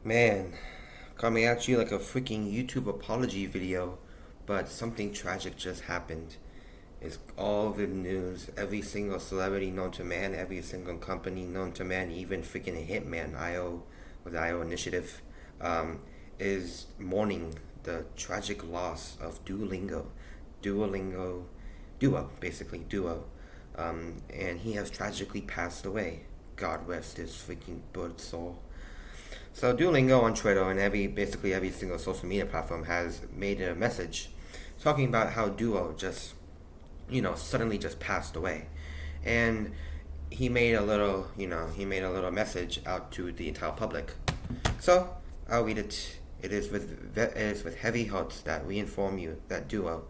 Man, coming at you like a freaking YouTube apology video, but something tragic just happened. It's all the news. Every single celebrity known to man, every single company known to man, even freaking Hitman, IO, with the IO initiative, um, is mourning the tragic loss of Duolingo. Duolingo, Duo, basically, Duo. And he has tragically passed away. God rest his freaking good soul. So Duolingo on Twitter and basically every single social media platform has made a message talking about how Duo just suddenly just passed away, and he made a little message out to the entire public. So I'll read it. It is with heavy hearts that we inform you that Duo,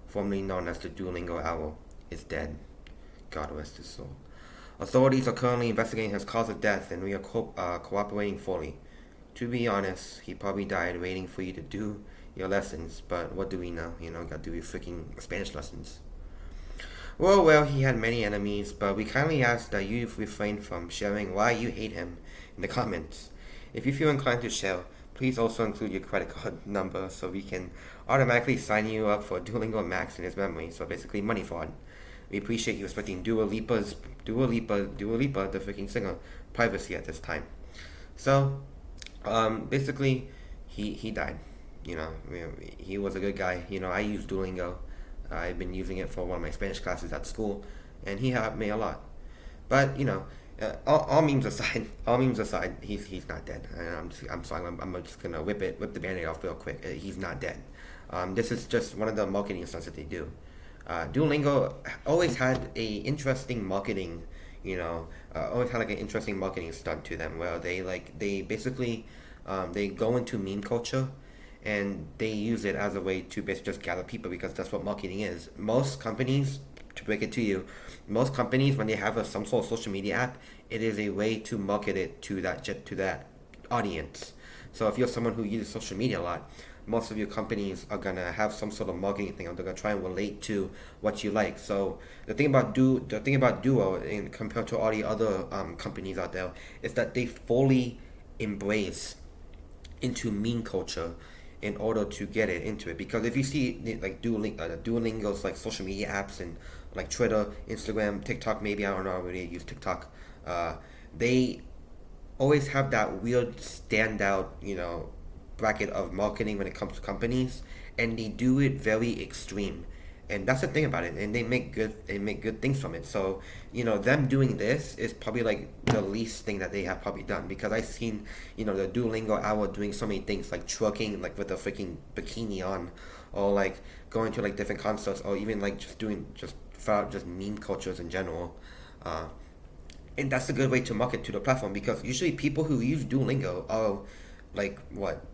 formerly known as the Duolingo Owl, is dead. God rest his soul. Authorities are currently investigating his cause of death, and we are cooperating fully. To be honest, he probably died waiting for you to do your lessons, but what do we know? Got to do your freaking Spanish lessons. Well, he had many enemies, but we kindly ask that you refrain from sharing why you hate him in the comments. If you feel inclined to share, please also include your credit card number so we can automatically sign you up for Duolingo Max in his memory, so basically money fraud. We appreciate you respecting Dua Lipa, the freaking singer, privacy at this time. So, basically, he died. He was a good guy. I use Duolingo. I've been using it for one of my Spanish classes at school, and he helped me a lot. But all memes aside, he's not dead. And I'm sorry, I'm just gonna whip the band-aid off real quick. He's not dead. This is just one of the marketing stunts that they do. Duolingo always had a interesting marketing, always had like an interesting marketing stunt to them where they basically they go into meme culture and they use it as a way to basically just gather people because that's what marketing is. Most companies, to break it to you, most companies when they have some sort of social media app, it is a way to market it to that audience. So if you're someone who uses social media a lot, most of your companies are gonna have some sort of marketing thing, or they're gonna try and relate to what you like. So the thing about Duo, in compared to all the other companies out there, is that they fully embrace into meme culture in order to get it into it. Because if you see like Duolingo's like social media apps and like Twitter, Instagram, TikTok, maybe I don't know, I really use TikTok. They always have that weird standout, bracket of marketing when it comes to companies, and they do it very extreme. And that's the thing about it, and they make good things from it. So them doing this is probably like the least thing that they have probably done, because I've seen the Duolingo hour doing so many things like twerking like with a freaking bikini on, or like going to like different concerts, or even like just doing just flat out just meme cultures in general. uh, and that's a good way to market to the platform, because usually people who use Duolingo are like what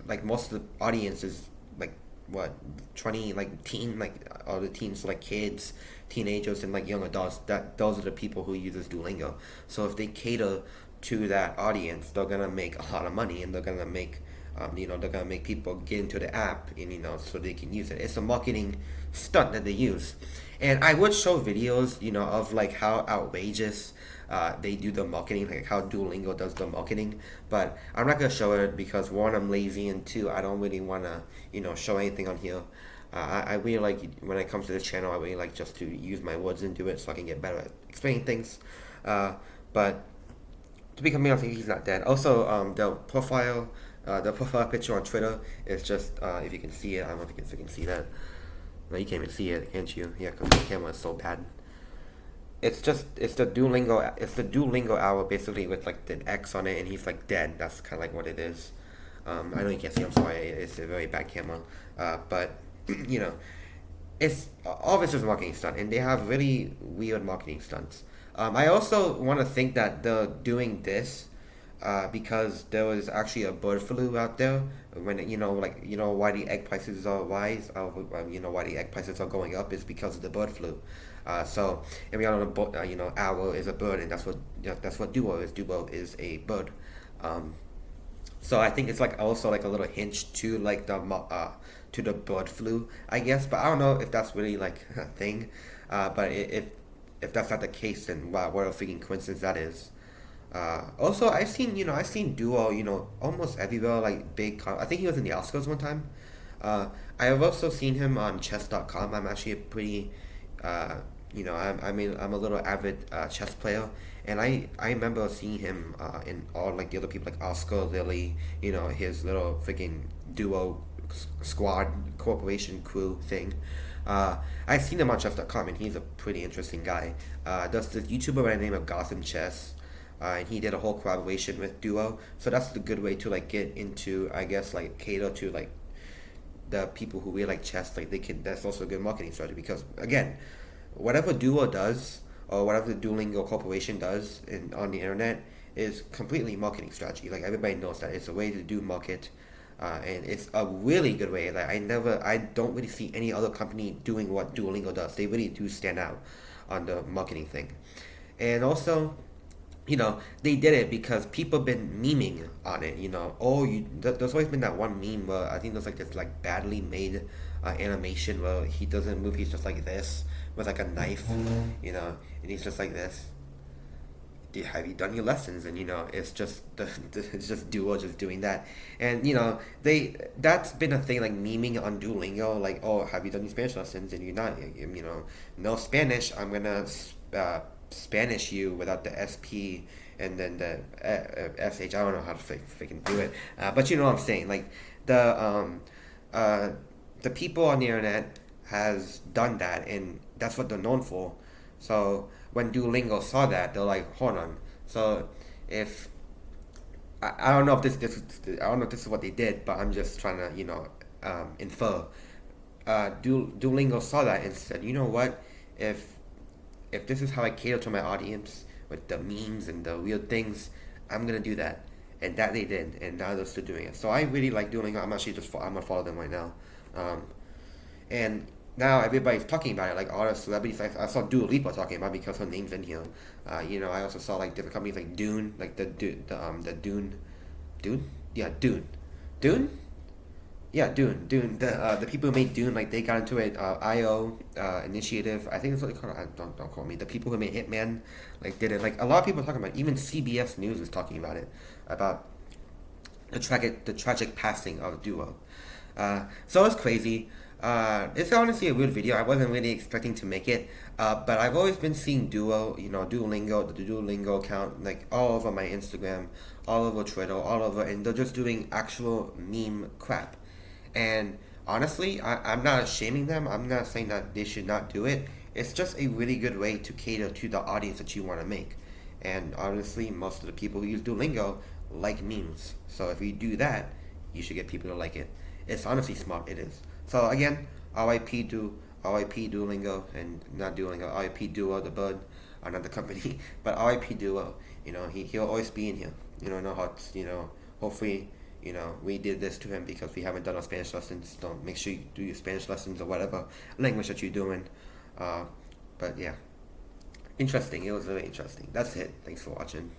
like most of the audience is like what 20, like teen, like all the teens, like kids, teenagers, and like young adults. That those are the people who uses Duolingo. So if they cater to that audience, they're gonna make a lot of money, and they're gonna make people get into the app, and so they can use it. It's a marketing stunt that they use. And I would show videos, of like how outrageous they do the marketing, like how Duolingo does the marketing. But I'm not gonna show it because one, I'm lazy, and two, I don't really wanna, show anything on here. I really like, when it comes to this channel, I really like just to use my words and do it so I can get better at explaining things. But to be completely honest, he's not dead. Also, the profile picture on Twitter is just, if you can see it, I don't know if you can see that. No, you can't even see it, can't you? Yeah, because the camera is so bad. It's the Duolingo hour basically with like the X on it, and he's like dead. That's kind of like what it is. I know you can't see. I'm sorry. It's a very bad camera. But you know, it's all of it's just a marketing stunt, and they have really weird marketing stunts. I also want to think that they're doing this because there was actually a bird flu out there when like why the egg prices are why the egg prices are going up is because of the bird flu. And we all know owl is a bird, and that's what duo is. Duo is a bird. Um, so I think it's like also like a little hint to like to the bird flu, I guess. But I don't know if that's really like a thing. But if that's not the case, then wow, what a freaking coincidence that is. Also, I've seen Duo, almost everywhere, like I think he was in the Oscars one time. I have also seen him on chess.com. I'm actually a pretty, uh, I'm a little avid chess player, and I remember seeing him in all like the other people like Oscar, Lily, his little freaking Duo squad corporation crew thing. I've seen him on chess.com, and he's a pretty interesting guy. There's this YouTuber by the name of Gotham Chess, and he did a whole collaboration with Duo. So that's the good way to like get into, I guess, like cater to like the people who really like chess. Like they can. That's also a good marketing strategy because again, whatever Duo does or whatever the Duolingo Corporation does on the internet is completely marketing strategy. Like everybody knows that it's a way to do market, and it's a really good way. Like I don't really see any other company doing what Duolingo does. They really do stand out on the marketing thing, and also they did it because people have been memeing on it. There's always been that one meme where I think there's like this like badly made animation where he doesn't move. He's just like this with like a knife, and he's just like this. Have you done your lessons? And it's just it's just Duo just doing that, and that's been a thing like memeing on Duolingo, like, oh, have you done your Spanish lessons? And you're not, no Spanish. I'm gonna Spanish you without the SP and then the SH. I don't know how to freaking do it, but you know what I'm saying. Like the uh, the people on the internet has done that, and that's what they're known for. So when Duolingo saw that, they're like, hold on. So if I don't know if I don't know if this is what they did, but I'm just trying to infer. Duolingo saw that and said, you know what, if this is how I cater to my audience with the memes and the weird things, I'm gonna do that. And that they did, and now they're still doing it. So I really like Duolingo. I'm gonna follow them right now. Um, and now everybody's talking about it. Like all the celebrities, I saw Dua Lipa talking about it because her name's in here. I also saw like different companies like Dune, like the Dune, yeah, Dune, yeah, Dune. The people who made Dune, like they got into it. IO Initiative, I think that's what they call it. Don't quote me. The people who made Hitman, like did it. Like a lot of people are talking about it. Even CBS News is talking about it, about the tragic passing of Duo. So it's crazy. It's honestly a weird video. I wasn't really expecting to make it, but I've always been seeing Duolingo, the Duolingo account, like all over my Instagram, all over Twitter, all over, and they're just doing actual meme crap. And honestly, I'm not shaming them. I'm not saying that they should not do it. It's just a really good way to cater to the audience that you want to make. And honestly, most of the people who use Duolingo like memes. So if you do that, you should get people to like it. It's honestly smart. It is. So again, RIP Duolingo, and not Duolingo, RIP Duo the bird, another company, but RIP Duo. He'll always be in here. No hearts. Hopefully, we did this to him because we haven't done our Spanish lessons. Don't make sure you do your Spanish lessons or whatever language that you're doing. But yeah, interesting. It was really interesting. That's it. Thanks for watching.